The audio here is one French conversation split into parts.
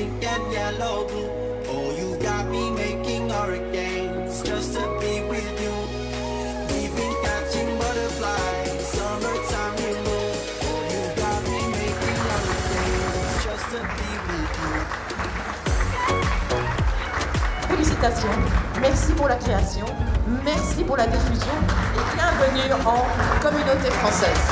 pink and yellow blue. Oh, you got me making hurricanes just to be with you. We've been catching butterflies, summertime you know. Oh, you got me making hurricanes just to be with you. Félicitations, merci pour la création, merci pour la diffusion et bienvenue en communauté française.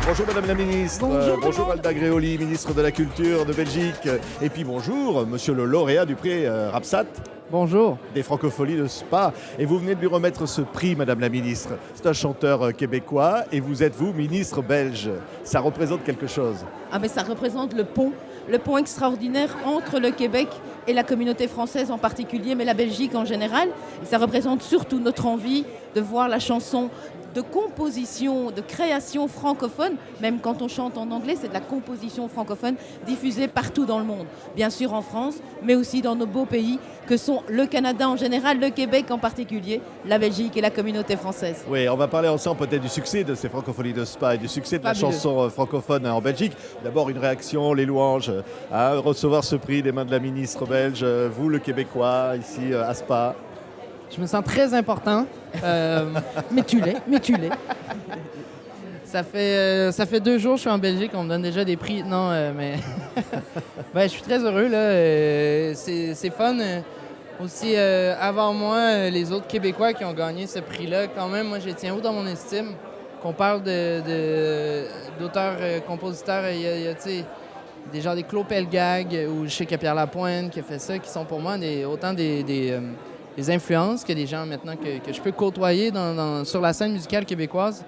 Bonjour Madame la Ministre, bonjour Alda Gréoli, Ministre de la Culture de Belgique, et puis bonjour Monsieur le lauréat du prix Rapsat. Bonjour. Des Francopholies de Spa. Et vous venez de lui remettre ce prix, Madame la Ministre. C'est un chanteur québécois et vous êtes, vous, ministre belge. Ça représente quelque chose. Ah mais ça représente le pont extraordinaire entre le Québec et la communauté française en particulier, mais la Belgique en général. Et ça représente surtout notre envie de voir la chanson de composition, de création francophone, même quand on chante en anglais, c'est de la composition francophone diffusée partout dans le monde. Bien sûr en France, mais aussi dans nos beaux pays que sont le Canada en général, le Québec en particulier, la Belgique et la communauté française. Oui, on va parler ensemble peut-être du succès de ces Francopholies de Spa et du succès de la chanson francophone en Belgique. D'abord une réaction, les louanges, à recevoir ce prix des mains de la ministre belge, vous le Québécois, ici à Spa. Je me sens très important. Mais tu l'es. Ça fait 2 jours que je suis en Belgique, on me donne déjà des prix. Non, mais ben, je suis très heureux. Là. C'est fun. Aussi, avant moi, les autres Québécois qui ont gagné ce prix-là, quand même, moi, je les tiens haut dans mon estime. Qu'on parle d'auteurs, compositeurs, il y a des gens des Claude Pelgag, ou je sais qu'il y a Pierre Lapointe qui a fait ça, qui sont pour moi autant des influences que des gens maintenant que je peux côtoyer sur la scène musicale québécoise.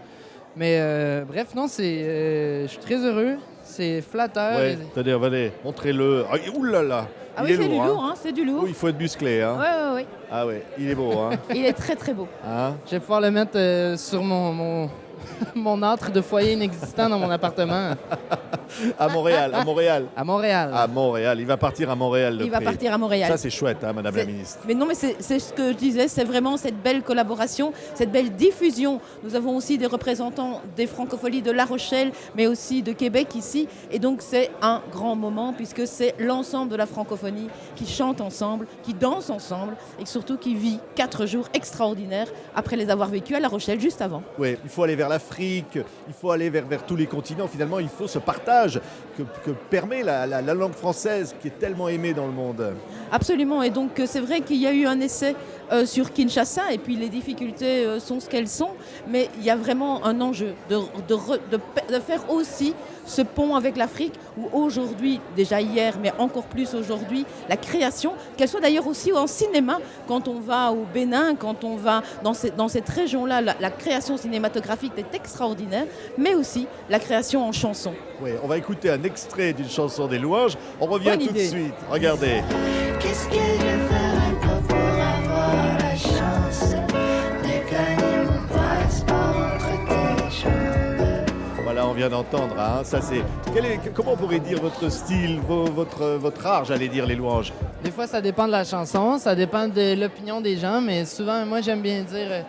Mais bref, non, je suis très heureux, c'est flatteur. Oui, venez, montrez-le. Ah, oulala, ah oui, c'est du lourd, hein, c'est du lourd. Oui, il faut être musclé. Hein. Oui. Ah oui, il est beau. Hein. Il est très très beau. Hein? Je vais pouvoir le mettre sur mon âtre de foyer inexistant dans mon appartement. À Montréal. À Montréal. À Montréal. Il va partir à Montréal. Il va partir à Montréal. Ça, c'est chouette, hein, Madame la Ministre. Mais non, mais c'est ce que je disais, c'est vraiment cette belle collaboration, cette belle diffusion. Nous avons aussi des représentants des Francopholies de La Rochelle, mais aussi de Québec ici. Et donc, c'est un grand moment puisque c'est l'ensemble de la francophonie qui chante ensemble, qui danse ensemble et surtout qui vit 4 jours extraordinaires après les avoir vécus à La Rochelle juste avant. Oui, il faut aller vers l'Afrique, il faut aller vers tous les continents. Finalement, il faut ce partage que permet la langue française qui est tellement aimée dans le monde. Absolument, et donc c'est vrai qu'il y a eu un essai sur Kinshasa et puis les difficultés sont ce qu'elles sont, mais il y a vraiment un enjeu de faire aussi ce pont avec l'Afrique où aujourd'hui, déjà hier, mais encore plus aujourd'hui, la création, qu'elle soit d'ailleurs aussi en cinéma, quand on va au Bénin, quand on va dans cette région-là, la création cinématographique est extraordinaire, mais aussi la création en chanson. Oui, on va écouter un extrait d'une chanson des louanges. On revient tout de suite. Regardez. Qu'est-ce que je ferais pas pour avoir la chance de gagner mon passeport entre tes jambes? Voilà, on vient d'entendre. Hein. Ça, comment on pourrait dire votre style, votre art, j'allais dire, les louanges? Des fois, ça dépend de la chanson, ça dépend de l'opinion des gens, mais souvent, moi, j'aime bien dire...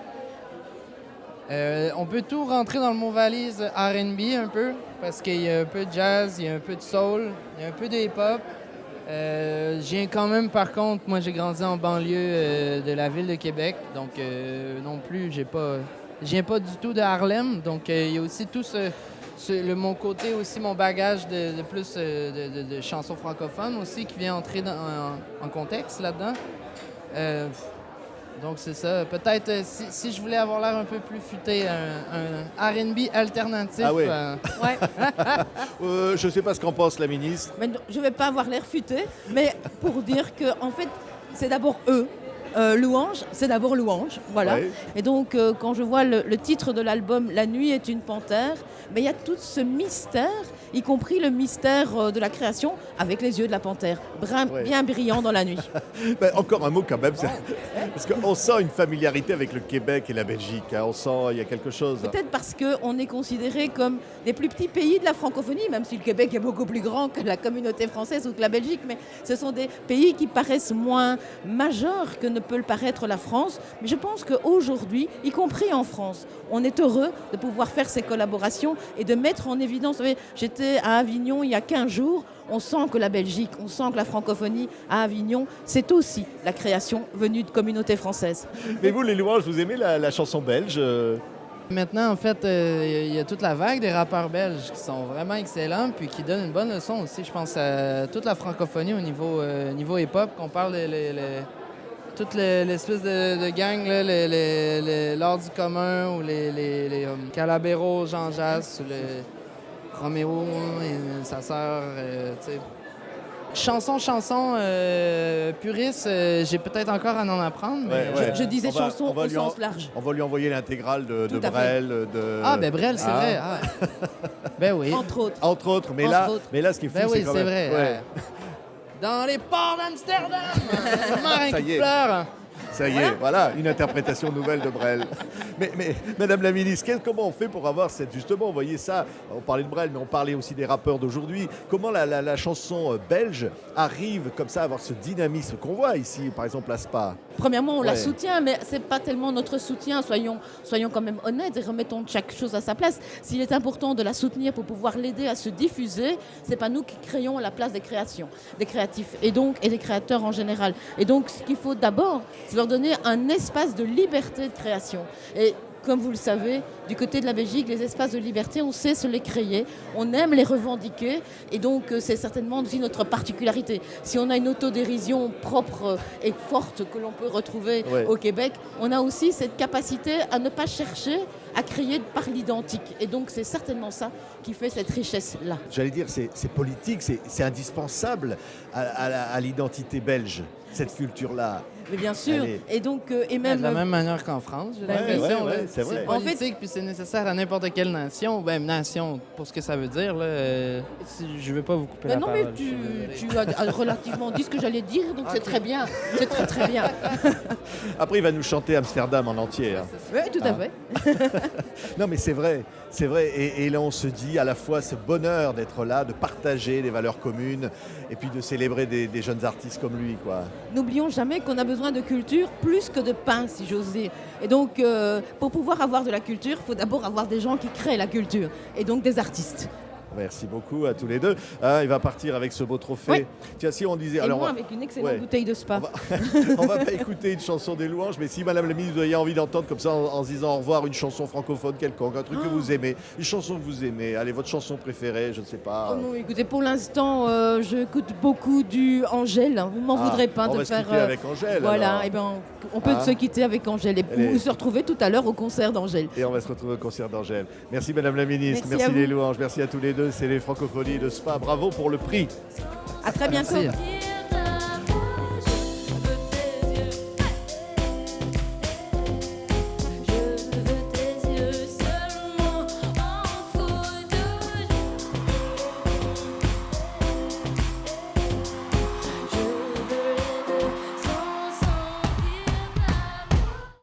on peut tout rentrer dans le mot valise R&B un peu, parce qu'il y a un peu de jazz, il y a un peu de soul, il y a un peu de hip-hop. Quand même, par contre, moi j'ai grandi en banlieue de la ville de Québec, donc non plus, je viens pas du tout de Harlem, donc il y a aussi tout mon côté aussi, mon bagage de plus de chansons francophones aussi qui vient entrer en contexte là-dedans. Donc c'est ça. Peut-être si je voulais avoir l'air un peu plus futé, un R&B alternatif. Ah oui. Ouais. Je ne sais pas ce qu'en pense la ministre. Mais non, je ne vais pas avoir l'air futé, mais pour dire que en fait, c'est d'abord eux. Louange, c'est d'abord Louange, voilà. Ouais. Et donc, quand je vois le titre de l'album « La nuit est une panthère », mais il y a tout ce mystère, y compris le mystère de la création avec les yeux de la panthère, bien brillant dans la nuit. Ben, encore un mot quand même, parce qu'on sent une familiarité avec le Québec et la Belgique. Hein. On sent il y a quelque chose. Peut-être parce qu'on est considéré comme des plus petits pays de la francophonie, même si le Québec est beaucoup plus grand que la communauté française ou que la Belgique, mais ce sont des pays qui paraissent moins majeurs que ne peut le paraître la France. Mais je pense qu'aujourd'hui, y compris en France, on est heureux de pouvoir faire ces collaborations et de mettre en évidence. Vous savez, j'étais à Avignon il y a 15 jours. On sent que la Belgique, on sent que la francophonie à Avignon, c'est aussi la création venue de communautés françaises. Mais vous, les louanges, vous aimez la chanson belge Maintenant, en fait, il y a toute la vague des rappeurs belges qui sont vraiment excellents puis qui donnent une bonne leçon aussi, je pense, à toute la francophonie au niveau hip-hop, qu'on parle toute l'espèce de gang, là, l'Art du commun ou les Calabero, Jean Jass, ou le Roméo et sa sœur, tu sais. Chanson, puriste, j'ai peut-être encore à en apprendre. Mais Je disais chanson au sens large. On va lui envoyer l'intégrale de Tout à Brel. Ah, ben Brel, c'est vrai. Ah. Ben oui. Entre autres. Entre autres, mais là, ce qui est fou, Ben c'est oui, quand c'est même... vrai. Ouais. Dans les ports d'Amsterdam, marin Ça qui y est. pleure. Ça y est, voilà, une interprétation nouvelle de Brel. Mais Madame la ministre, comment on fait pour avoir justement, vous voyez ça, on parlait de Brel, mais on parlait aussi des rappeurs d'aujourd'hui. Comment la chanson belge arrive comme ça à avoir ce dynamisme qu'on voit ici, par exemple à Spa? Premièrement, on la Ouais. soutient, mais ce n'est pas tellement notre soutien. Soyons quand même honnêtes et remettons chaque chose à sa place. S'il est important de la soutenir pour pouvoir l'aider à se diffuser, ce n'est pas nous qui créons la place des créations, des créatifs et des créateurs en général. Et donc, ce qu'il faut d'abord, c'est leur donner un espace de liberté de création. Et comme vous le savez, du côté de la Belgique, les espaces de liberté, on sait se les créer, on aime les revendiquer, et donc c'est certainement aussi notre particularité. Si on a une autodérision propre et forte que l'on peut retrouver au Québec, on a aussi cette capacité à ne pas chercher à créer par l'identique. Et donc c'est certainement ça qui fait cette richesse-là. J'allais dire, c'est politique, c'est indispensable à l'identité belge, cette culture-là. Mais bien sûr, et donc et De même la même manière qu'en France, j'ai l'impression. ouais, là. c'est vrai. C'est politique, puis c'est nécessaire à n'importe quelle nation. Ben, nation, pour ce que ça veut dire. Là, je ne veux pas vous couper la non, parole. mais tu as relativement dit ce que j'allais dire, donc c'est très bien. C'est très très bien. Après, il va nous chanter Amsterdam en entier. Hein. Oui, tout à fait. Non, mais c'est vrai. Et là, on se dit à la fois ce bonheur d'être là, de partager des valeurs communes, et puis de célébrer des jeunes artistes comme lui, quoi. N'oublions jamais qu'on a besoin de culture plus que de pain, si j'ose dire. Et donc, pour pouvoir avoir de la culture, il faut d'abord avoir des gens qui créent la culture, et donc des artistes. Merci beaucoup à tous les deux. Il va partir avec ce beau trophée. Oui. Tiens, si on disait... Et alors, moi, avec une excellente ouais. bouteille de spa. On va pas écouter une chanson des louanges, mais si Madame la ministre, vous avez envie d'entendre comme ça en se disant au revoir une chanson francophone quelconque, un truc que vous aimez, une chanson que vous aimez, allez, votre chanson préférée, je ne sais pas. Oh non, écoutez, pour l'instant, j'écoute beaucoup du Angèle. Hein. Vous m'en voudrez pas on de va se faire. quitter avec Angèle. Voilà, alors. et ben, on peut se quitter avec Angèle et Allez. se retrouver tout à l'heure au concert d'Angèle. Et on va se retrouver au concert d'Angèle. Merci Madame la ministre, Merci à merci les vous. louanges, merci à tous les deux, c'est les francophonies de Spa. Bravo pour le prix. À très bientôt. Merci. Yeah.